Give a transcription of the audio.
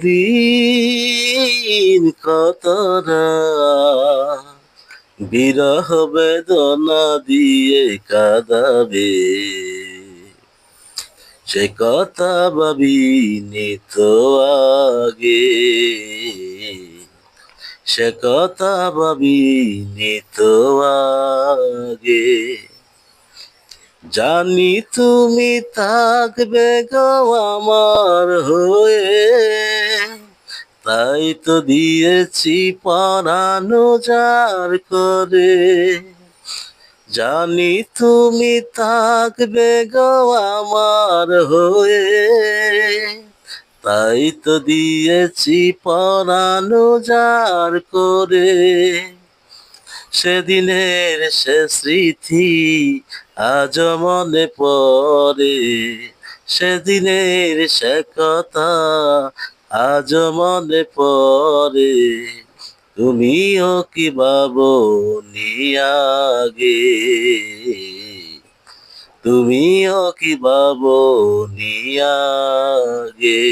দিন কত রাত বিরহ বেদনা দিয়ে কাঁদাবে, সে কথা ভাবিনি তো আগে, সে কথা ভাবিনি তো আগে। জানি তুমি থাকবে গো আমার হয়ে, তাই তো দিয়েছি পরানো যার করে। জানি তুমি থাকবে গো আমার হয়ে, তাই তো দিয়েছি পরানো যার করে। সেদিনের সে স্মৃতি আজ মনে পড়ে, সেদিনের সে কথা আজ মনে পড়ে। তুমিও কি ভাবনি আগে, তুমিও কি ভাবনি আগে।